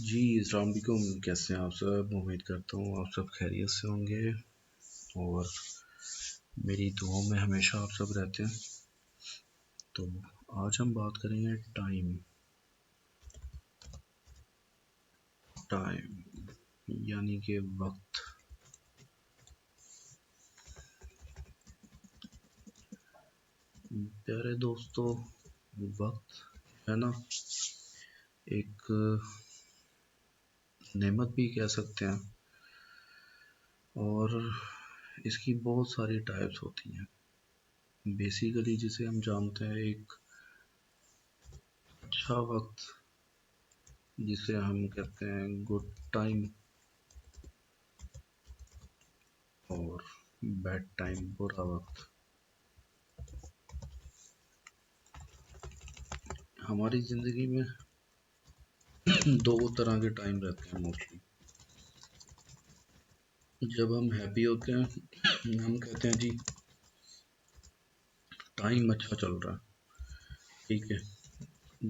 جی السلام علیکم، کیسے ہیں آپ سب؟ امید کرتا ہوں آپ سب خیریت سے ہوں گے اور میری دعاؤں میں ہمیشہ آپ سب رہتے ہیں. تو آج ہم بات کریں گے ٹائم یعنی کہ وقت. پیارے دوستو، وقت ہے نا، ایک نعمت بھی کہہ سکتے ہیں، اور اس کی بہت ساری ٹائپس ہوتی ہیں. بیسیکلی جسے ہم جانتے ہیں ایک اچھا وقت، جسے ہم کہتے ہیں گڈ ٹائم، اور بیڈ ٹائم برا وقت. ہماری زندگی میں دو طرح کے ٹائم رہتے ہیں موسٹلی. جب ہم ہیپی ہوتے ہیں ہم کہتے ہیں جی ٹائم اچھا چل رہا ہے، ٹھیک ہے.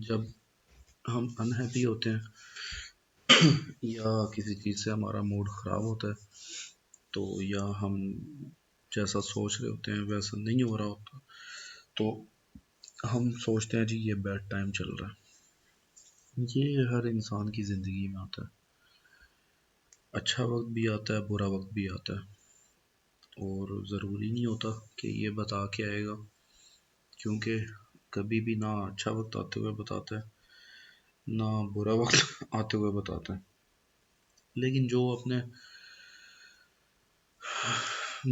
جب ہم انہیپی ہوتے ہیں یا کسی چیز سے ہمارا موڈ خراب ہوتا ہے، تو یا ہم جیسا سوچ رہے ہوتے ہیں ویسا نہیں ہو رہا ہوتا، تو ہم سوچتے ہیں جی یہ بیڈ ٹائم چل رہا ہے. یہ ہر انسان کی زندگی میں آتا ہے، اچھا وقت بھی آتا ہے، برا وقت بھی آتا ہے، اور ضروری نہیں ہوتا کہ یہ بتا کے آئے گا، کیونکہ کبھی بھی نہ اچھا وقت آتے ہوئے بتاتا ہے نہ برا وقت آتے ہوئے بتاتا ہے. لیکن جو اپنے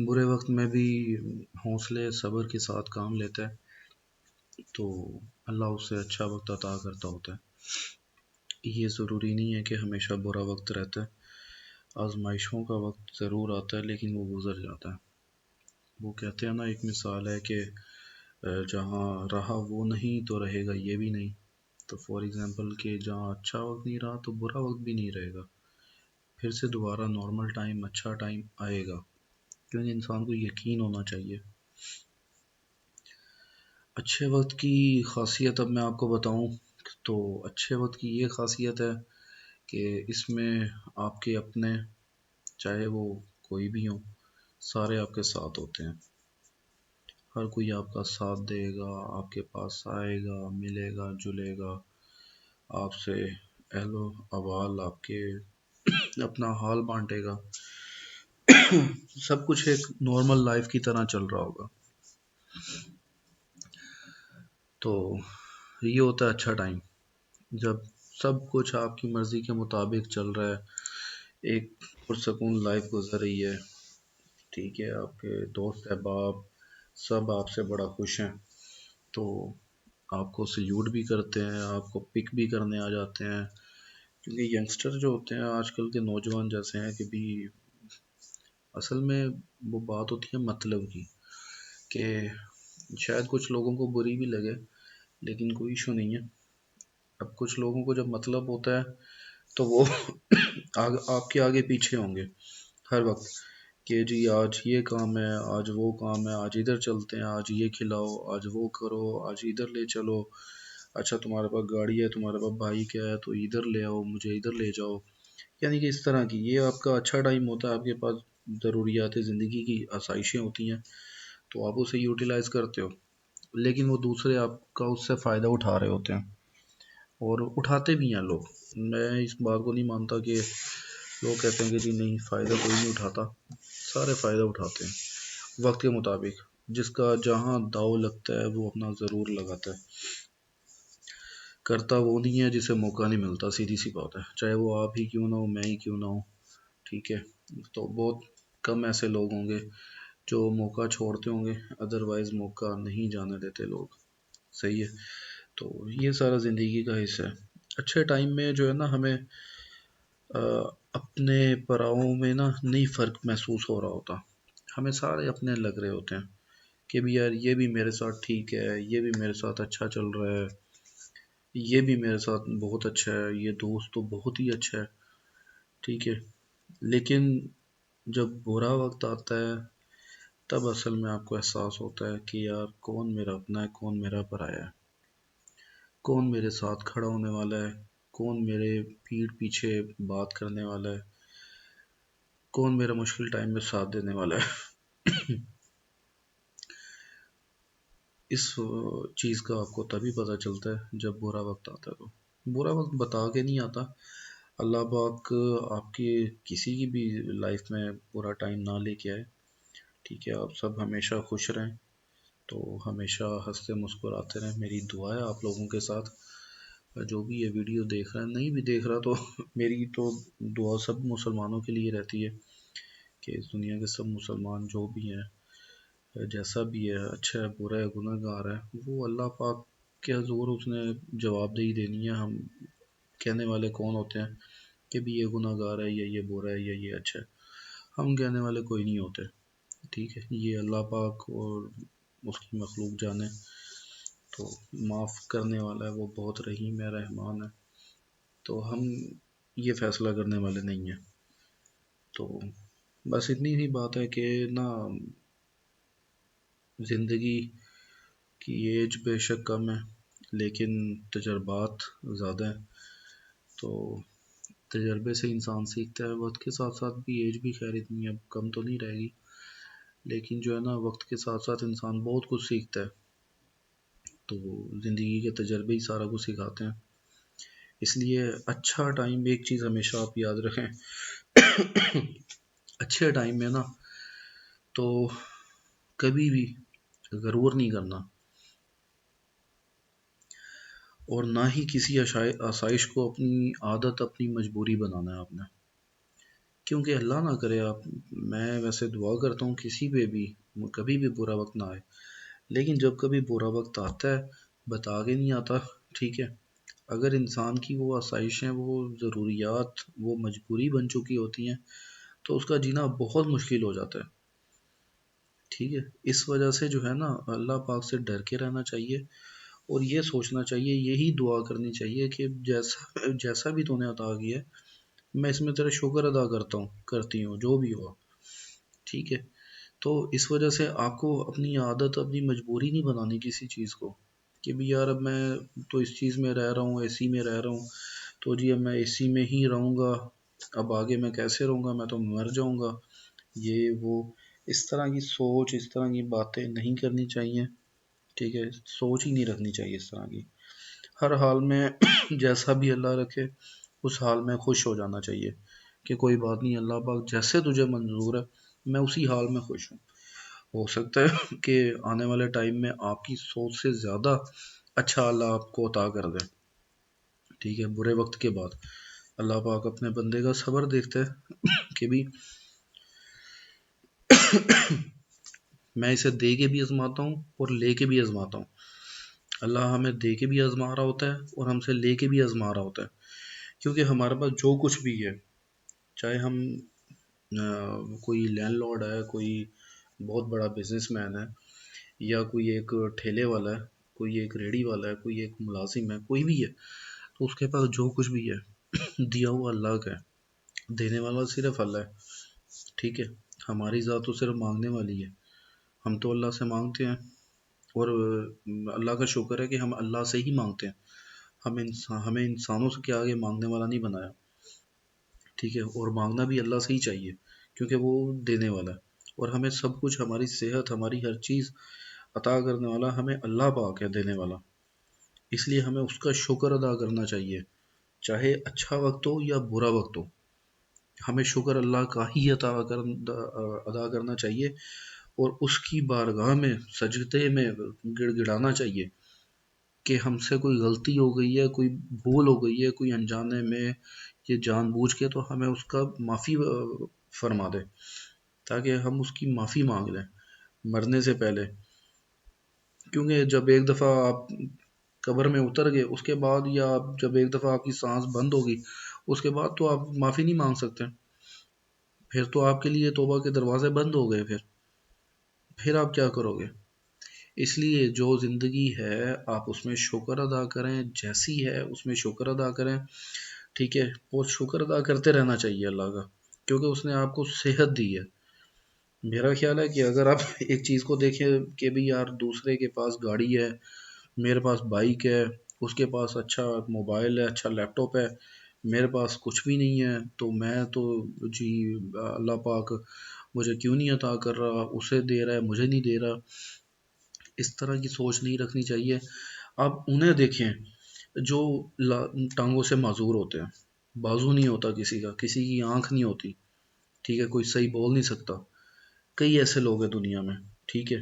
برے وقت میں بھی حوصلے صبر کے ساتھ کام لیتا ہے، تو اللہ اسے اچھا وقت عطا کرتا ہوتا ہے. یہ ضروری نہیں ہے کہ ہمیشہ برا وقت رہتا ہے، آزمائشوں کا وقت ضرور آتا ہے لیکن وہ گزر جاتا ہے. وہ کہتے ہیں نا، ایک مثال ہے کہ جہاں رہا وہ نہیں تو رہے گا یہ بھی نہیں. تو فار ایگزامپل کہ جہاں اچھا وقت نہیں رہا تو برا وقت بھی نہیں رہے گا، پھر سے دوبارہ نارمل ٹائم، اچھا ٹائم آئے گا. کیونکہ انسان کو یقین ہونا چاہیے. اچھے وقت کی خاصیت اب میں آپ کو بتاؤں تو اچھے وقت کی یہ خاصیت ہے کہ اس میں آپ کے اپنے، چاہے وہ کوئی بھی ہو، سارے آپ کے ساتھ ہوتے ہیں. ہر کوئی آپ کا ساتھ دے گا، آپ کے پاس آئے گا، ملے گا، جلے گا، آپ سے اہل و احوال آپ کے اپنا حال بانٹے گا. سب کچھ ایک نارمل لائف کی طرح چل رہا ہوگا. تو یہ ہوتا ہے اچھا ٹائم، جب سب کچھ آپ کی مرضی کے مطابق چل رہا ہے، ایک پرسکون لائف گزر رہی ہے، ٹھیک ہے. آپ کے دوست احباب سب آپ سے بڑا خوش ہیں، تو آپ کو سلیوٹ بھی کرتے ہیں، آپ کو پک بھی کرنے آ جاتے ہیں. کیونکہ ینگسٹر جو ہوتے ہیں آج کل کے نوجوان جیسے ہیں کہ بھی اصل میں وہ بات ہوتی ہے مطلب کی، کہ شاید کچھ لوگوں کو بری بھی لگے لیکن کوئی ایشو نہیں ہے. اب کچھ لوگوں کو جب مطلب ہوتا ہے تو وہ آپ کے آگے پیچھے ہوں گے ہر وقت، کہ جی آج یہ کام ہے، آج وہ کام ہے، آج ادھر چلتے ہیں، آج یہ کھلاؤ، آج وہ کرو، آج ادھر لے چلو. اچھا تمہارے پاس گاڑی ہے، تمہارے پاس بائک ہے تو ادھر لے آؤ، مجھے ادھر لے جاؤ. یعنی کہ اس طرح کی یہ آپ کا اچھا ٹائم ہوتا ہے. آپ کے پاس ضروریات زندگی کی آسائشیں ہوتی ہیں تو آپ اسے یوٹیلائز کرتے ہو، لیکن وہ دوسرے آپ کا اس سے فائدہ اٹھا رہے ہوتے ہیں، اور اٹھاتے بھی ہیں لوگ. میں اس بات کو نہیں مانتا کہ لوگ کہتے ہیں کہ جی نہیں فائدہ کوئی نہیں اٹھاتا، سارے فائدہ اٹھاتے ہیں وقت کے مطابق. جس کا جہاں داؤ لگتا ہے وہ اپنا ضرور لگاتا ہے، کرتا وہ نہیں ہے جسے موقع نہیں ملتا. سیدھی سی بات ہے، چاہے وہ آپ ہی کیوں نہ ہو، میں ہی کیوں نہ ہوں، ٹھیک ہے. تو بہت کم ایسے لوگ ہوں گے جو موقع چھوڑتے ہوں گے، ادروائز موقع نہیں جانے دیتے لوگ. صحیح ہے. تو یہ سارا زندگی کا حصہ ہے. اچھے ٹائم میں جو ہے نا ہمیں اپنے پڑاؤں میں نا نہیں فرق محسوس ہو رہا ہوتا، ہمیں سارے اپنے لگ رہے ہوتے ہیں کہ بھی یار یہ بھی میرے ساتھ ٹھیک ہے، یہ بھی میرے ساتھ اچھا چل رہا ہے، یہ بھی میرے ساتھ بہت اچھا ہے، یہ دوست تو بہت ہی اچھا ہے، ٹھیک ہے. لیکن جب برا وقت آتا ہے تب اصل میں آپ کو احساس ہوتا ہے کہ یار کون میرا اپنا ہے، کون میرا پرایا ہے، کون میرے ساتھ کھڑا ہونے والا ہے، کون میرے پیٹھ پیچھے بات کرنے والا ہے، کون میرا مشکل ٹائم میں ساتھ دینے والا ہے۔ اس چیز کا آپ کو تبھی پتہ چلتا ہے جب برا وقت آتا ہے، تو برا وقت بتا کے نہیں آتا۔ اللہ پاک آپ کی کسی کی بھی لائف میں برا ٹائم نہ لے کے آئے، ٹھیک ہے؟ آپ سب ہمیشہ خوش رہیں، تو ہمیشہ ہنستے مسکراتے رہیں، میری دعا ہے آپ لوگوں کے ساتھ۔ جو بھی یہ ویڈیو دیکھ رہا ہے، نہیں بھی دیکھ رہا، تو میری تو دعا سب مسلمانوں کے لیے رہتی ہے کہ اس دنیا کے سب مسلمان جو بھی ہیں، جیسا بھی ہے، اچھا ہے برا ہے گناہ گار ہے، وہ اللہ پاک کے حضور اس نے جواب دہی دینی ہے۔ ہم کہنے والے کون ہوتے ہیں کہ بھی یہ گناہ گار ہے یا یہ برا ہے یا یہ اچھا ہے؟ ہم کہنے والے کوئی نہیں ہوتے، ٹھیک ہے؟ یہ اللہ پاک اور اس کی مخلوق جانے، تو معاف کرنے والا ہے، وہ بہت رحیم ہے، رحمان ہے، تو ہم یہ فیصلہ کرنے والے نہیں ہیں۔ تو بس اتنی ہی بات ہے کہ نا، زندگی کی ایج بے شک کم ہے لیکن تجربات زیادہ ہیں، تو تجربے سے انسان سیکھتا ہے۔ وقت کے ساتھ ساتھ بھی ایج بھی خیر اتنی اب کم تو نہیں رہے گی، لیکن جو ہے نا، وقت کے ساتھ ساتھ انسان بہت کچھ سیکھتا ہے، تو زندگی کے تجربے ہی سارا کچھ سکھاتے ہیں۔ اس لیے اچھا ٹائم، ایک چیز ہمیشہ آپ یاد رکھیں، اچھے ٹائم میں نا، تو کبھی بھی غرور نہیں کرنا، اور نہ ہی کسی آسائش کو اپنی عادت، اپنی مجبوری بنانا ہے آپ نے، کیونکہ اللہ نہ کرے آپ، میں ویسے دعا کرتا ہوں کسی پہ بھی کبھی بھی برا وقت نہ آئے، لیکن جب کبھی برا وقت آتا ہے بتا کے نہیں آتا، ٹھیک ہے؟ اگر انسان کی وہ آسائشیں، وہ ضروریات، وہ مجبوری بن چکی ہوتی ہیں، تو اس کا جینا بہت مشکل ہو جاتا ہے، ٹھیک ہے؟ اس وجہ سے جو ہے نا، اللہ پاک سے ڈر کے رہنا چاہیے، اور یہ سوچنا چاہیے، یہی دعا کرنی چاہیے کہ جیسا بھی تو نے عطا کیا ہے، میں اس میں تیرا شکر ادا کرتا ہوں، کرتی ہوں، جو بھی ہوا، ٹھیک ہے؟ تو اس وجہ سے آپ کو اپنی عادت، اپنی مجبوری نہیں بنانی کسی چیز کو، کہ بھی یار اب میں تو اس چیز میں رہ رہا ہوں، اے سی میں رہ رہا ہوں، تو جی اب میں اے سی میں ہی رہوں گا، اب آگے میں کیسے رہوں گا، میں تو مر جاؤں گا، یہ وہ، اس طرح کی سوچ، اس طرح کی باتیں نہیں کرنی چاہیے، ٹھیک ہے؟ سوچ ہی نہیں رکھنی چاہیے اس طرح کی۔ ہر حال میں جیسا بھی اللہ رکھے، اس حال میں خوش ہو جانا چاہیے کہ کوئی بات نہیں، اللہ پاک جیسے تجھے منظور ہے میں اسی حال میں خوش ہوں۔ ہو سکتا ہے کہ آنے والے ٹائم میں آپ کی سوچ سے زیادہ اچھا اللہ آپ کو عطا کر دے، ٹھیک ہے؟ برے وقت کے بعد اللہ پاک اپنے بندے کا صبر دیکھتا ہے کہ بھی میں اسے دے کے بھی آزماتا ہوں اور لے کے بھی آزماتا ہوں۔ اللہ ہمیں دے کے بھی آزما رہا ہوتا ہے اور ہم سے لے کے بھی آزما رہا ہوتا ہے، کیونکہ ہمارے پاس جو کچھ بھی ہے، چاہے ہم کوئی لینڈ لارڈ ہے، کوئی بہت بڑا بزنس مین ہے، یا کوئی ایک ٹھیلے والا ہے، کوئی ایک ریڑھی والا ہے، کوئی ایک ملازم ہے، کوئی بھی ہے، تو اس کے پاس جو کچھ بھی ہے دیا ہوا اللہ کا ہے، دینے والا صرف اللہ ہے، ٹھیک ہے؟ ہماری ذات تو صرف مانگنے والی ہے، ہم تو اللہ سے مانگتے ہیں، اور اللہ کا شکر ہے کہ ہم اللہ سے ہی مانگتے ہیں، ہمیں انسانوں سے کیا آگے مانگنے والا نہیں بنایا، ٹھیک ہے؟ اور مانگنا بھی اللہ سے ہی چاہیے، کیونکہ وہ دینے والا ہے، اور ہمیں سب کچھ، ہماری صحت، ہماری ہر چیز عطا کرنے والا ہمیں اللہ پاک ہے، دینے والا، اس لیے ہمیں اس کا شکر ادا کرنا چاہیے، چاہے اچھا وقت ہو یا برا وقت ہو، ہمیں شکر اللہ کا ہی ادا کرنا چاہیے، اور اس کی بارگاہ میں سجدے میں گڑ گڑانا چاہیے کہ ہم سے کوئی غلطی ہو گئی ہے، کوئی بھول ہو گئی ہے، کوئی انجانے میں، یہ جان بوجھ کے، تو ہمیں اس کا معافی فرما دے، تاکہ ہم اس کی معافی مانگ لیں مرنے سے پہلے، کیونکہ جب ایک دفعہ آپ قبر میں اتر گئے، اس کے بعد، یا جب ایک دفعہ آپ کی سانس بند ہوگی، اس کے بعد تو آپ معافی نہیں مانگ سکتے، پھر تو آپ کے لیے توبہ کے دروازے بند ہو گئے، پھر آپ کیا کرو گے؟ اس لیے جو زندگی ہے آپ اس میں شکر ادا کریں، جیسی ہے اس میں شکر ادا کریں، ٹھیک ہے؟ اور شکر ادا کرتے رہنا چاہیے اللہ کا، کیونکہ اس نے آپ کو صحت دی ہے۔ میرا خیال ہے کہ اگر آپ ایک چیز کو دیکھیں کہ بھی یار دوسرے کے پاس گاڑی ہے، میرے پاس بائک ہے، اس کے پاس اچھا موبائل ہے، اچھا لیپ ٹاپ ہے، میرے پاس کچھ بھی نہیں ہے، تو میں تو جی اللہ پاک مجھے کیوں نہیں عطا کر رہا، اسے دے رہا ہے مجھے نہیں دے رہا. اس طرح کی سوچ نہیں رکھنی چاہیے. آپ انہیں دیکھیں جو ٹانگوں سے معذور ہوتے ہیں، بازو نہیں ہوتا کسی کا، کسی کی آنکھ نہیں ہوتی، ٹھیک ہے، کوئی صحیح بول نہیں سکتا. کئی ایسے لوگ ہیں دنیا میں، ٹھیک ہے،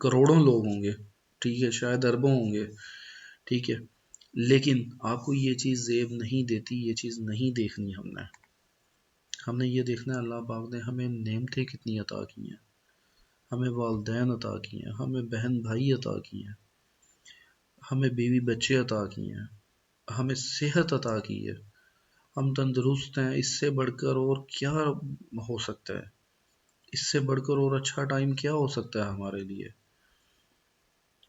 کروڑوں لوگ ہوں گے، ٹھیک ہے، شاید اربوں ہوں گے، ٹھیک ہے، لیکن آپ کو یہ چیز زیب نہیں دیتی، یہ چیز نہیں دیکھنی. ہم نے یہ دیکھنا ہے اللہ پاک نے ہمیں نعمتیں کتنی عطا کی ہیں، ہمیں والدین عطا کی ہیں، ہمیں بہن بھائی عطا کی ہیں، ہمیں بیوی بچے عطا کی ہیں، ہمیں صحت عطا کی ہے، ہم تندرست ہیں. اس سے بڑھ کر اور کیا ہو سکتا ہے؟ اس سے بڑھ کر اور اچھا ٹائم کیا ہو سکتا ہے ہمارے لیے؟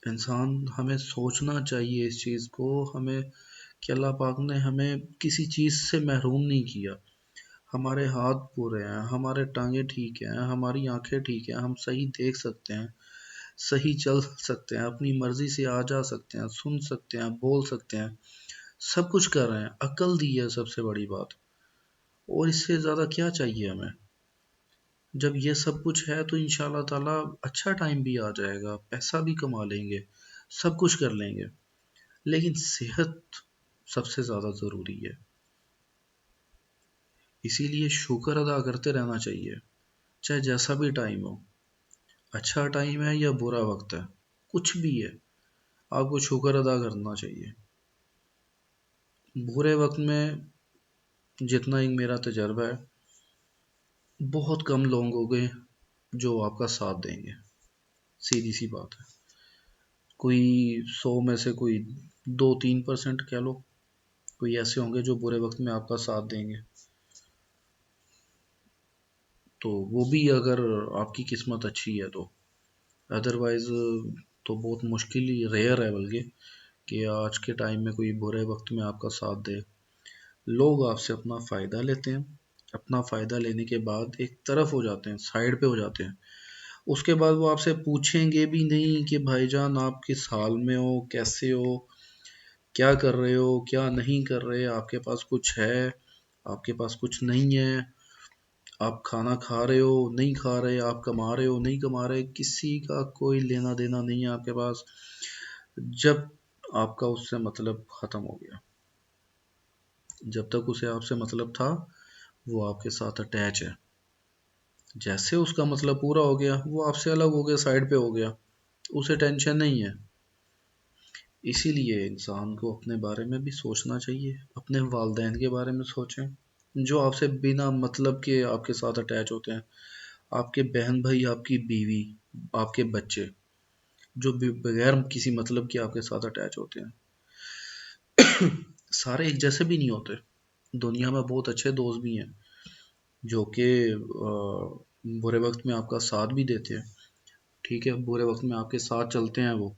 انسان ہمیں سوچنا چاہیے اس چیز کو، ہمیں کہ اللہ پاک نے ہمیں کسی چیز سے محروم نہیں کیا. ہمارے ہاتھ پورے ہیں، ہمارے ٹانگیں ٹھیک ہیں، ہماری آنکھیں ٹھیک ہیں، ہم صحیح دیکھ سکتے ہیں، صحیح چل سکتے ہیں، اپنی مرضی سے آ جا سکتے ہیں، سن سکتے ہیں، بول سکتے ہیں، سب کچھ کر رہے ہیں. عقل دی ہے سب سے بڑی بات، اور اس سے زیادہ کیا چاہیے ہمیں؟ جب یہ سب کچھ ہے تو انشاءاللہ تعالی اچھا ٹائم بھی آ جائے گا، پیسہ بھی کما لیں گے، سب کچھ کر لیں گے، لیکن صحت سب سے زیادہ ضروری ہے. اسی لیے شکر ادا کرتے رہنا چاہیے، چاہے جیسا بھی ٹائم ہو، اچھا ٹائم ہے یا برا وقت ہے، کچھ بھی ہے، آپ کو شکر ادا کرنا چاہیے. برے وقت میں جتنا ایک میرا تجربہ ہے، بہت کم لوگ ہو گئے جو آپ کا ساتھ دیں گے، سیدھی سی بات ہے. کوئی 100 میں سے کوئی 2-3% کہہ لو، کوئی ایسے ہوں گے جو برے وقت میں آپ کا ساتھ دیں گے، تو وہ بھی اگر آپ کی قسمت اچھی ہے تو. ادروائز تو بہت مشکل ہی، ریئر ہے بلکہ، کہ آج کے ٹائم میں کوئی برے وقت میں آپ کا ساتھ دے. لوگ آپ سے اپنا فائدہ لیتے ہیں، اپنا فائدہ لینے کے بعد ایک طرف ہو جاتے ہیں، سائڈ پہ ہو جاتے ہیں. اس کے بعد وہ آپ سے پوچھیں گے بھی نہیں کہ بھائی جان آپ کس حال میں ہو، کیسے ہو، کیا کر رہے ہو، کیا نہیں کر رہے، آپ کے پاس کچھ ہے، آپ کے پاس کچھ نہیں ہے، آپ کھانا کھا رہے ہو نہیں کھا رہے، آپ کما رہے ہو نہیں کما رہے، کسی کا کوئی لینا دینا نہیں ہے آپ کے پاس. جب آپ کا اس سے مطلب ختم ہو گیا، جب تک اسے آپ سے مطلب تھا وہ آپ کے ساتھ اٹیچ ہے، جیسے اس کا مطلب پورا ہو گیا وہ آپ سے الگ ہو گیا، سائڈ پہ ہو گیا، اسے ٹینشن نہیں ہے. اسی لیے انسان کو اپنے بارے میں بھی سوچنا چاہیے، اپنے والدین کے بارے میں سوچیں جو آپ سے بنا مطلب کے آپ کے ساتھ اٹیچ ہوتے ہیں، آپ کے بہن بھائی، آپ کی بیوی، آپ کے بچے، جو بغیر کسی مطلب کے آپ کے ساتھ اٹیچ ہوتے ہیں. سارے ایک جیسے بھی نہیں ہوتے، دنیا میں بہت اچھے دوست بھی ہیں جو کہ برے وقت میں آپ کا ساتھ بھی دیتے ہیں، ٹھیک ہے، برے وقت میں آپ کے ساتھ چلتے ہیں، وہ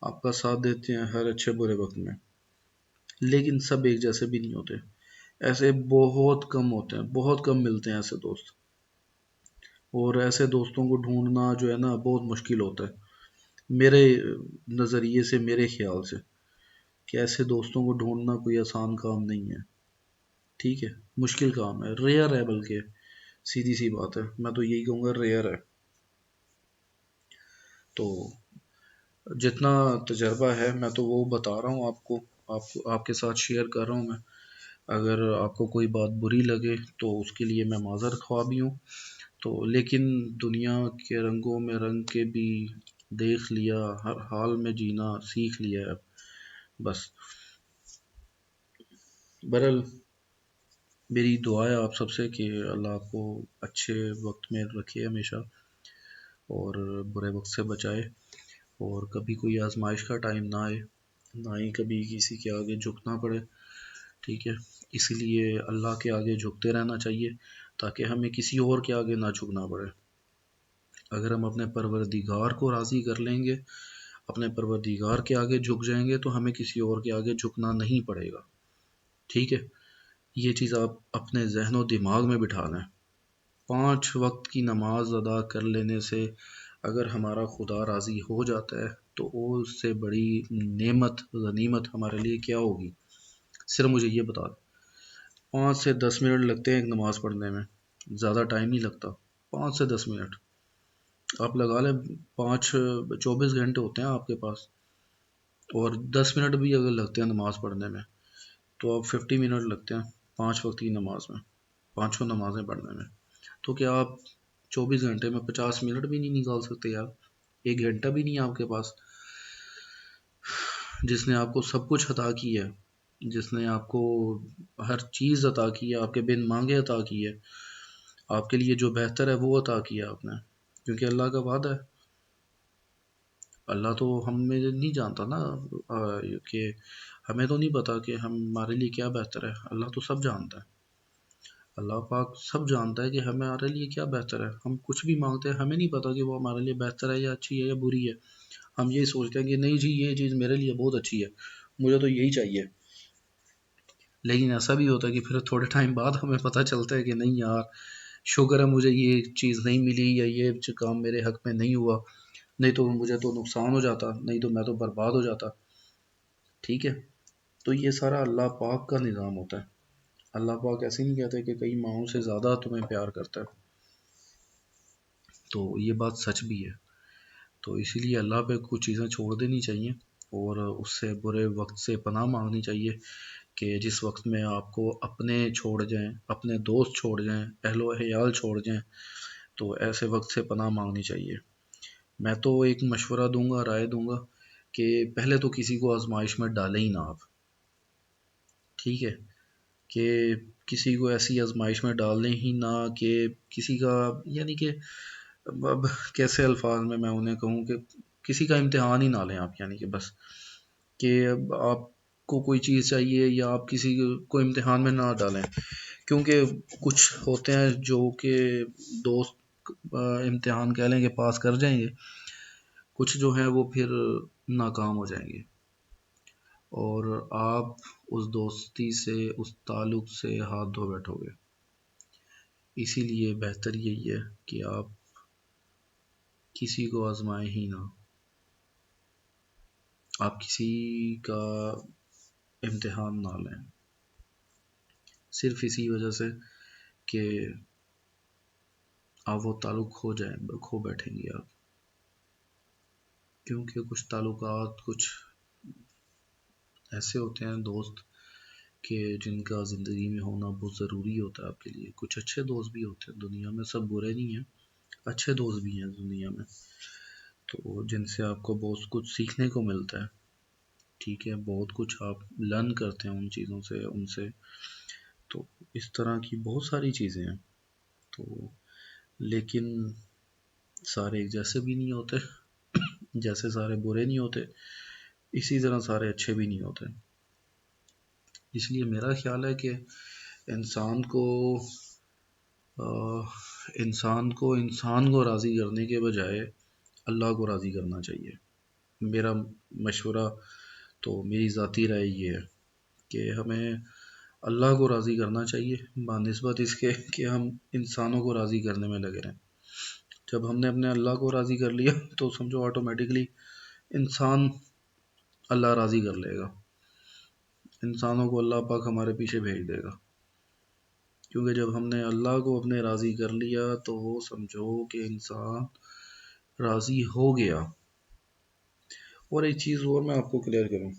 آپ کا ساتھ دیتے ہیں ہر اچھے برے وقت میں، لیکن سب ایک جیسے بھی نہیں ہوتے. ایسے بہت کم ہوتے ہیں، بہت کم ملتے ہیں ایسے دوست، اور ایسے دوستوں کو ڈھونڈنا جو ہے نا بہت مشکل ہوتا ہے میرے نظریے سے، میرے خیال سے، کہ ایسے دوستوں کو ڈھونڈنا کوئی آسان کام نہیں ہے، ٹھیک ہے، مشکل کام ہے، ریئر ہے بلکہ، سیدھی سی بات ہے، میں تو یہی کہوں گا ریئر ہے. تو جتنا تجربہ ہے میں تو وہ بتا رہا ہوں آپ کو، آپ کے ساتھ شیئر کر رہا ہوں میں. اگر آپ کو کوئی بات بری لگے تو اس کے لیے میں معذر خواہ بھی ہوں. تو لیکن دنیا کے رنگوں میں رنگ کے بھی دیکھ لیا، ہر حال میں جینا سیکھ لیا ہے اب، بس. برل میری دعا ہے آپ سب سے کہ اللہ آپ کو اچھے وقت میں رکھے ہمیشہ، اور برے وقت سے بچائے، اور کبھی کوئی آزمائش کا ٹائم نہ آئے، نہ ہی کبھی کسی کے آگے جھکنا پڑے، ٹھیک ہے. اسی لیے اللہ کے آگے جھکتے رہنا چاہیے تاکہ ہمیں کسی اور کے آگے نہ جھکنا پڑے. اگر ہم اپنے پروردگار کو راضی کر لیں گے، اپنے پروردگار کے آگے جھک جائیں گے، تو ہمیں کسی اور کے آگے جھکنا نہیں پڑے گا، ٹھیک ہے. یہ چیز آپ اپنے ذہن و دماغ میں بٹھا لیں. 5 وقت کی نماز ادا کر لینے سے اگر ہمارا خدا راضی ہو جاتا ہے تو اس سے بڑی نعمت غنیمت ہمارے لیے کیا ہوگی؟ صرف مجھے یہ بتا دیں۔ 5 سے 10 منٹ لگتے ہیں ایک نماز پڑھنے میں، زیادہ ٹائم نہیں لگتا، 5 سے 10 منٹ آپ لگا لیں۔ 24 گھنٹے ہوتے ہیں آپ کے پاس، اور 10 منٹ بھی اگر لگتے ہیں نماز پڑھنے میں تو اب 50 منٹ لگتے ہیں 5 وقت کی نماز میں، پانچوں نمازیں پڑھنے میں۔ تو کیا آپ 24 گھنٹے میں 50 منٹ بھی نہیں نکال سکتے یار؟ 1 گھنٹہ بھی نہیں ہے آپ کے پاس؟ جس نے آپ کو سب کچھ عطا کی ہے، جس نے آپ کو ہر چیز عطا کی ہے، آپ کے بن مانگے عطا کی ہے، آپ کے لیے جو بہتر ہے وہ عطا کیا آپ نے، کیونکہ اللہ کا وعدہ ہے۔ اللہ تو ہمیں نہیں جانتا نا، کہ ہمیں تو نہیں پتا کہ ہمارے لیے کیا بہتر ہے، اللہ تو سب جانتا ہے۔ اللہ پاک سب جانتا ہے کہ ہمارے لیے کیا بہتر ہے۔ ہم کچھ بھی مانگتے ہیں، ہمیں نہیں پتا کہ وہ ہمارے لیے بہتر ہے یا اچھی ہے یا بری ہے۔ ہم یہی سوچتے ہیں کہ نہیں جی یہ چیز میرے لیے بہت اچھی ہے، مجھے تو یہی چاہیے۔ لیکن ایسا بھی ہوتا ہے کہ پھر تھوڑے ٹائم بعد ہمیں پتہ چلتا ہے کہ نہیں یار، شکر ہے مجھے یہ چیز نہیں ملی یا یہ کام میرے حق میں نہیں ہوا، نہیں تو مجھے تو نقصان ہو جاتا، نہیں تو میں تو برباد ہو جاتا۔ ٹھیک ہے، تو یہ سارا اللہ پاک کا نظام ہوتا ہے۔ اللہ پاک ایسے نہیں کہتے کہ کئی ماؤں سے زیادہ تمہیں پیار کرتا ہے، تو یہ بات سچ بھی ہے۔ تو اسی لیے اللہ پہ کچھ چیزیں چھوڑ دینی چاہیے، اور اس سے برے وقت سے پناہ مانگنی چاہیے، کہ جس وقت میں آپ کو اپنے چھوڑ جائیں، اپنے دوست چھوڑ جائیں، اہل و عیال چھوڑ جائیں، تو ایسے وقت سے پناہ مانگنی چاہیے۔ میں تو ایک مشورہ دوں گا، رائے دوں گا کہ پہلے تو کسی کو آزمائش میں ڈالیں ہی نہ آپ۔ ٹھیک ہے، کہ کسی کو ایسی آزمائش میں ڈالیں ہی نہ کہ کسی کا، یعنی کہ اب کیسے الفاظ میں انہیں کہوں کہ کسی کا امتحان ہی نہ لیں آپ، یعنی کہ بس کہ اب آپ کو کوئی چیز چاہیے یا آپ کسی کو امتحان میں نہ ڈالیں، کیونکہ کچھ ہوتے ہیں جو کہ دوست امتحان کہہ لیں کہ پاس کر جائیں گے، کچھ جو ہیں وہ پھر ناکام ہو جائیں گے، اور آپ اس دوستی سے، اس تعلق سے ہاتھ دھو بیٹھو گے۔ اسی لیے بہتر یہی ہے کہ آپ کسی کو آزمائیں ہی نہ، آپ کسی کا امتحان نہ لیں، صرف اسی وجہ سے کہ آپ وہ تعلق کھو بیٹھیں گے آپ، کیونکہ کچھ تعلقات کچھ ایسے ہوتے ہیں دوست کہ جن کا زندگی میں ہونا بہت ضروری ہوتا ہے آپ کے لیے۔ کچھ اچھے دوست بھی ہوتے ہیں دنیا میں، سب برے نہیں ہیں، اچھے دوست بھی ہیں دنیا میں، تو جن سے آپ کو بہت کچھ سیکھنے کو ملتا ہے۔ ٹھیک ہے، بہت کچھ آپ لرن کرتے ہیں ان چیزوں سے، ان سے، تو اس طرح کی بہت ساری چیزیں ہیں۔ تو لیکن سارے ایک جیسے بھی نہیں ہوتے، جیسے سارے برے نہیں ہوتے، اسی طرح سارے اچھے بھی نہیں ہوتے۔ اس لیے میرا خیال ہے کہ انسان کو انسان کو راضی کرنے کے بجائے اللہ کو راضی کرنا چاہیے۔ میرا مشورہ تو میری ذاتی رائے یہ ہے کہ ہمیں اللہ کو راضی کرنا چاہیے بنسبت اس کے کہ ہم انسانوں کو راضی کرنے میں لگے رہیں۔ جب ہم نے اپنے اللہ کو راضی کر لیا تو سمجھو آٹومیٹکلی انسان اللہ راضی کر لے گا، انسانوں کو اللہ پاک ہمارے پیچھے بھیج دے گا، کیونکہ جب ہم نے اللہ کو اپنے راضی کر لیا تو وہ سمجھو کہ انسان راضی ہو گیا۔ اور ایک چیز اور میں آپ کو کلیئر کروں،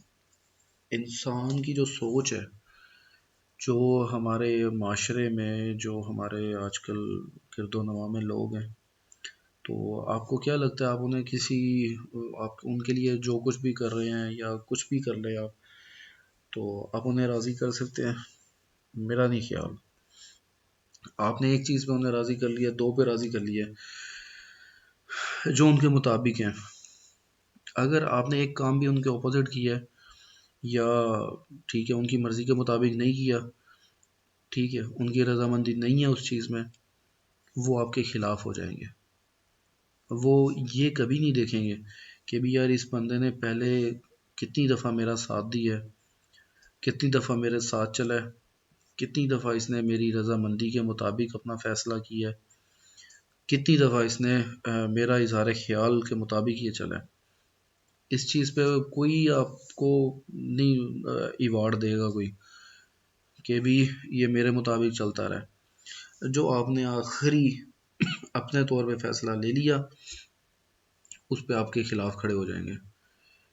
انسان کی جو سوچ ہے، جو ہمارے معاشرے میں، جو ہمارے آج کل گرد و نواح میں لوگ ہیں، تو آپ کو کیا لگتا ہے آپ ان کے لیے جو کچھ بھی کر رہے ہیں یا کچھ بھی کر لیں آپ، تو آپ انہیں راضی کر سکتے ہیں؟ میرا نہیں خیال۔ آپ نے ایک چیز پہ انہیں راضی کر لیا، دو پہ راضی کر لیا جو ان کے مطابق ہیں۔ اگر آپ نے ایک کام بھی ان کے اپوزٹ کیا ہے، یا ٹھیک ہے ان کی مرضی کے مطابق نہیں کیا، ٹھیک ہے ان کی رضامندی نہیں ہے اس چیز میں، وہ آپ کے خلاف ہو جائیں گے۔ وہ یہ کبھی نہیں دیکھیں گے کہ بھی یار اس بندے نے پہلے کتنی دفعہ میرا ساتھ دیا ہے، کتنی دفعہ میرے ساتھ چلا ہے، کتنی دفعہ اس نے میری رضامندی کے مطابق اپنا فیصلہ کیا ہے، کتنی دفعہ اس نے میرا اظہار خیال کے مطابق یہ چلا ہے۔ اس چیز پہ کوئی آپ کو نہیں ایوارڈ دے گا کوئی کہ بھی یہ میرے مطابق چلتا رہے. جو آپ نے آخری اپنے طور پہ فیصلہ لے لیا، اس پہ آپ کے خلاف کھڑے ہو جائیں گے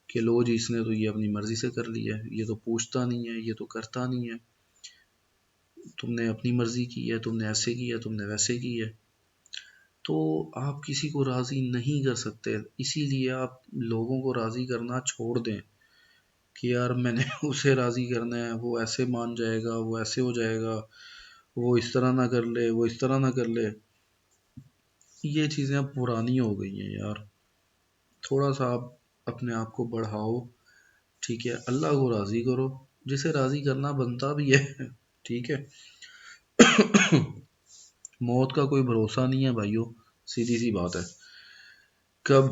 کہ لو جی اس نے تو یہ اپنی مرضی سے کر لیا ہے، یہ تو پوچھتا نہیں ہے، یہ تو کرتا نہیں ہے، تم نے اپنی مرضی کی ہے، تم نے ایسے کی ہے، تم نے ویسے کی ہے. تو آپ کسی کو راضی نہیں کر سکتے، اسی لیے آپ لوگوں کو راضی کرنا چھوڑ دیں کہ یار میں نے اسے راضی کرنا ہے، وہ ایسے مان جائے گا، وہ ایسے ہو جائے گا، وہ اس طرح نہ کر لے، وہ اس طرح نہ کر لے. یہ چیزیں اب پرانی ہو گئی ہیں یار. تھوڑا سا آپ اپنے آپ کو بڑھاؤ، ٹھیک ہے، اللہ کو راضی کرو، جسے راضی کرنا بنتا بھی ہے. ٹھیک ہے. موت کا کوئی بھروسہ نہیں ہے بھائیو، سیدھی سی بات ہے. کب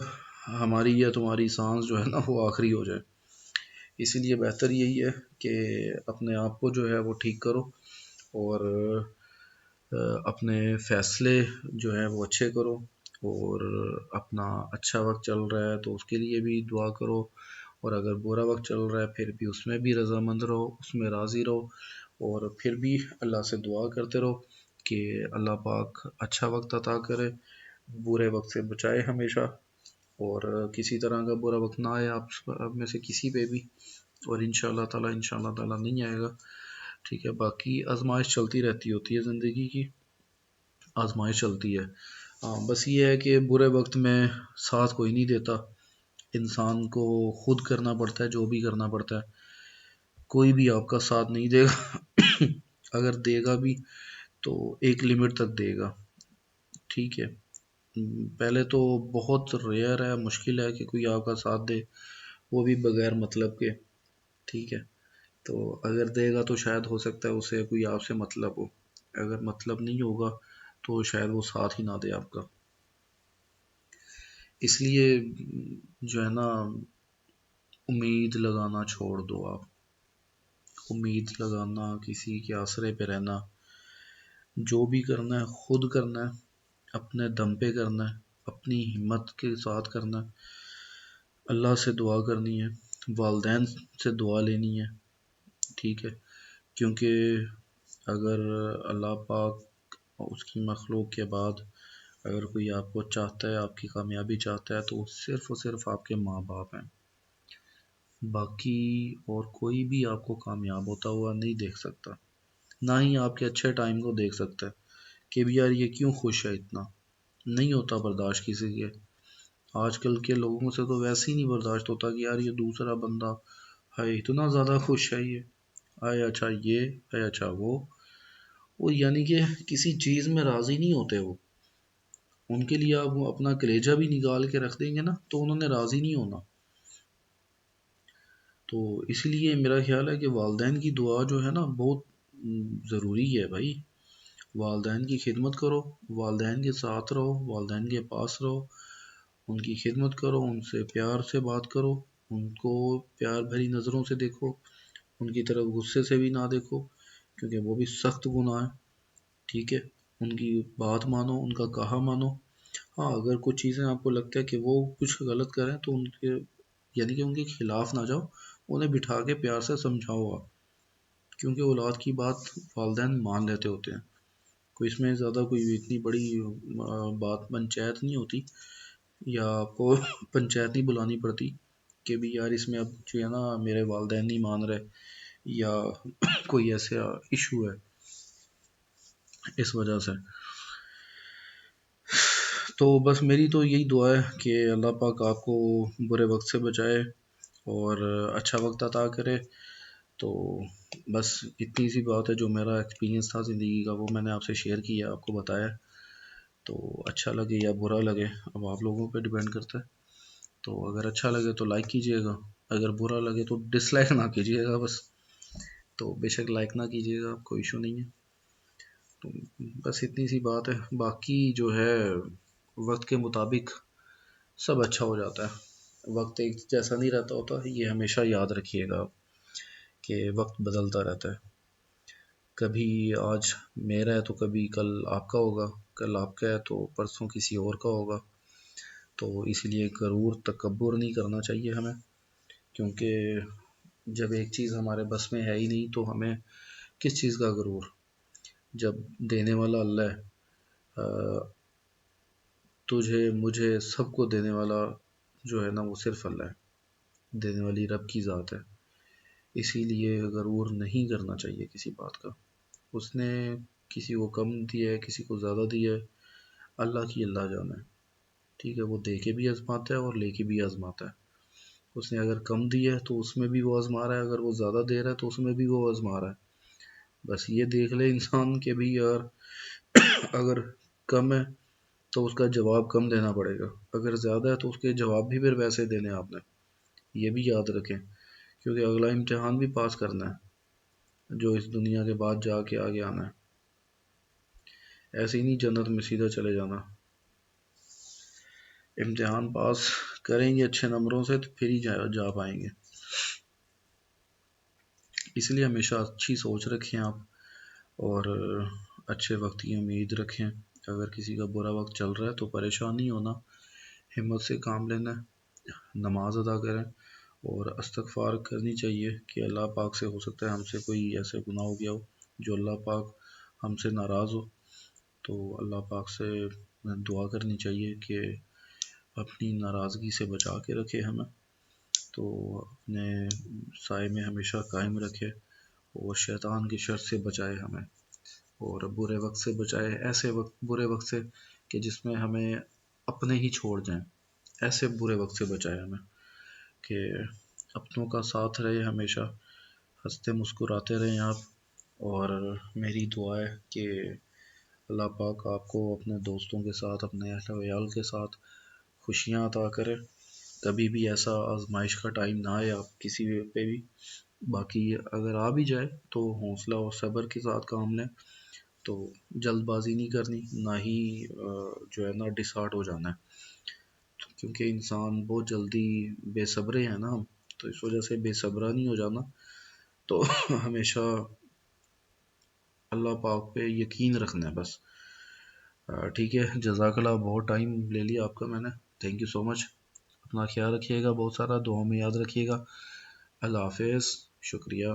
ہماری یا تمہاری سانس جو ہے نا وہ آخری ہو جائے. اسی لیے بہتر یہی ہے کہ اپنے آپ کو جو ہے وہ ٹھیک کرو، اور اپنے فیصلے جو ہیں وہ اچھے کرو، اور اپنا اچھا وقت چل رہا ہے تو اس کے لیے بھی دعا کرو، اور اگر برا وقت چل رہا ہے پھر بھی اس میں بھی رضامند رہو، اس میں راضی رہو، اور پھر بھی اللہ سے دعا کرتے رہو کہ اللہ پاک اچھا وقت عطا کرے، برے وقت سے بچائے ہمیشہ، اور کسی طرح کا برا وقت نہ آئے آپ میں سے کسی پہ بھی، اور انشاءاللہ تعالی نہیں آئے گا. ٹھیک ہے. باقی آزمائش چلتی رہتی ہوتی ہے، زندگی کی آزمائش چلتی ہے. ہاں بس یہ ہے کہ برے وقت میں ساتھ کوئی نہیں دیتا، انسان کو خود کرنا پڑتا ہے جو بھی کرنا پڑتا ہے. کوئی بھی آپ کا ساتھ نہیں دے گا. اگر دے گا بھی تو ایک لمٹ تک دے گا. ٹھیک ہے. پہلے تو بہت ریئر ہے، مشکل ہے کہ کوئی آپ کا ساتھ دے، وہ بھی بغیر مطلب کے. ٹھیک ہے. تو اگر دے گا تو شاید ہو سکتا ہے اسے کوئی آپ سے مطلب ہو، اگر مطلب نہیں ہوگا تو شاید وہ ساتھ ہی نہ دے آپ کا. اس لیے جو ہے نا، امید لگانا چھوڑ دو آپ. امید لگانا، کسی کے آسرے پہ رہنا، جو بھی کرنا ہے خود کرنا ہے، اپنے دم پہ کرنا ہے، اپنی ہمت کے ساتھ کرنا ہے. اللہ سے دعا کرنی ہے، والدین سے دعا لینی ہے. ٹھیک ہے. کیونکہ اگر اللہ پاک اس کی مخلوق کے بعد اگر کوئی آپ کو چاہتا ہے، آپ کی کامیابی چاہتا ہے، تو وہ صرف اور صرف آپ کے ماں باپ ہیں. باقی اور کوئی بھی آپ کو کامیاب ہوتا ہوا نہیں دیکھ سکتا، نہ ہی آپ کے اچھے ٹائم کو دیکھ سکتا ہے کہ بھی یار یہ کیوں خوش ہے اتنا. نہیں ہوتا برداشت کسی کے. آج کل کے لوگوں سے تو ویسے ہی نہیں برداشت ہوتا کہ یار یہ دوسرا بندہ ہے اتنا زیادہ خوش ہے، یہ آئے اچھا یہ ہے اچھا وہ یعنی کہ کسی چیز میں راضی نہیں ہوتے وہ. ان کے لیے آپ اپنا کلیجہ بھی نکال کے رکھ دیں گے نا تو انہوں نے راضی نہیں ہونا. تو اس لیے میرا خیال ہے کہ والدین کی دعا جو ہے نا بہت ضروری ہے بھائی. والدین کی خدمت کرو، والدین کے ساتھ رہو، والدین کے پاس رہو، ان کی خدمت کرو، ان سے پیار سے بات کرو، ان کو پیار بھری نظروں سے دیکھو، ان کی طرف غصے سے بھی نہ دیکھو، کیونکہ وہ بھی سخت گناہ ہے. ٹھیک ہے. ان کی بات مانو، ان کا کہا مانو. ہاں اگر کچھ چیزیں آپ کو لگتا ہے کہ وہ کچھ غلط کریں تو ان کے یعنی کہ ان کے خلاف نہ جاؤ، انہیں بٹھا کے پیار سے سمجھاؤ آپ، کیونکہ اولاد کی بات والدین مان لیتے ہوتے ہیں. کوئی اس میں زیادہ کوئی اتنی بڑی بات پنچایت نہیں ہوتی، یا آپ کو پنچایت نہیں بلانی پڑتی کہ بھی یار اس میں اب جو ہے نا میرے والدین نہیں مان رہے، یا کوئی ایسا ایشو ہے اس وجہ سے. تو بس میری تو یہی دعا ہے کہ اللہ پاک آپ کو برے وقت سے بچائے اور اچھا وقت عطا کرے. تو بس اتنی سی بات ہے، جو میرا ایکسپیرینس تھا زندگی کا وہ میں نے آپ سے شیئر کیا، آپ کو بتایا. تو اچھا لگے یا برا لگے اب آپ لوگوں پہ ڈیپینڈ کرتا ہے. تو اگر اچھا لگے تو لائک کیجیے گا، اگر برا لگے تو ڈس لائک نہ کیجیے گا بس. تو بے شک لائک نہ کیجیے گا، کوئی ایشو نہیں ہے. تو بس اتنی سی بات ہے. باقی جو ہے وقت کے مطابق سب اچھا ہو جاتا ہے. وقت ایک جیسا نہیں رہتا ہوتا، یہ ہمیشہ یاد رکھیے گا کہ وقت بدلتا رہتا ہے. کبھی آج میرا ہے تو کبھی کل آپ کا ہوگا، کل آپ کا ہے تو پرسوں کسی اور کا ہوگا. تو اس لیے غرور تکبر نہیں کرنا چاہیے ہمیں، کیونکہ جب ایک چیز ہمارے بس میں ہے ہی نہیں تو ہمیں کس چیز کا غرور؟ جب دینے والا اللہ ہے، تجھے مجھے سب کو دینے والا جو ہے نا وہ صرف اللہ ہے، دینے والی رب کی ذات ہے۔ اسی لیے غرور نہیں کرنا چاہیے کسی بات کا۔ اس نے کسی کو کم دیا ہے، کسی کو زیادہ دیا ہے، اللہ کی اللہ جانا ہے، ٹھیک ہے؟ وہ دے کے بھی آزماتا ہے اور لے کے بھی آزماتا ہے۔ اس نے اگر کم دیا ہے تو اس میں بھی وہ آزما رہا ہے، اگر وہ زیادہ دے رہا ہے تو اس میں بھی وہ آزما رہا ہے۔ بس یہ دیکھ لے انسان کہ بھی یار اگر کم ہے تو اس کا جواب کم دینا پڑے گا، اگر زیادہ ہے تو اس کے جواب بھی پھر ویسے دینے آپ نے، یہ بھی یاد رکھیں، کیونکہ اگلا امتحان بھی پاس کرنا ہے جو اس دنیا کے بعد جا کے آگے آنا ہے، ایسے ہی نہیں جنت میں سیدھا چلے جانا۔ امتحان پاس کریں گے اچھے نمبروں سے تو پھر ہی جا پائیں گے۔ اس لیے ہمیشہ اچھی سوچ رکھیں آپ، اور اچھے وقت کی امید رکھیں۔ اگر کسی کا برا وقت چل رہا ہے تو پریشان نہیں ہونا، ہمت سے کام لینا ہے، نماز ادا کریں اور استغفار کرنی چاہیے کہ اللہ پاک سے ہو سکتا ہے ہم سے کوئی ایسے گناہ ہو گیا ہو جو اللہ پاک ہم سے ناراض ہو، تو اللہ پاک سے دعا کرنی چاہیے کہ اپنی ناراضگی سے بچا کے رکھے ہمیں، تو اپنے سائے میں ہمیشہ قائم رکھے، اور شیطان کی شر سے بچائے ہمیں، اور برے وقت سے بچائے، ایسے وقت برے وقت سے کہ جس میں ہمیں اپنے ہی چھوڑ جائیں، ایسے برے وقت سے بچائے ہمیں کہ اپنوں کا ساتھ رہے، ہمیشہ ہنستے مسکراتے رہیں آپ۔ اور میری دعا ہے کہ اللہ پاک آپ کو اپنے دوستوں کے ساتھ، اپنے اہل ویال کے ساتھ خوشیاں عطا کرے، کبھی بھی ایسا آزمائش کا ٹائم نہ آئے آپ کسی پہ بھی۔ باقی اگر آ بھی جائے تو حوصلہ اور صبر کے ساتھ کام لیں، تو جلد بازی نہیں کرنی، نہ ہی جو ہے نا ڈسہارٹ ہو جانا ہے، کیونکہ انسان بہت جلدی بے صبرے ہیں نا ہم، تو اس وجہ سے بے صبرا نہیں ہو جانا، تو ہمیشہ اللہ پاک پہ یقین رکھنا ہے بس۔ ٹھیک ہے، جزاک اللہ، بہت ٹائم لے لیا آپ کا میں نے، تھینک یو سو مچ۔ اپنا خیال رکھیے گا، بہت سارا دعاؤں میں یاد رکھیے گا۔ اللہ حافظ، شکریہ۔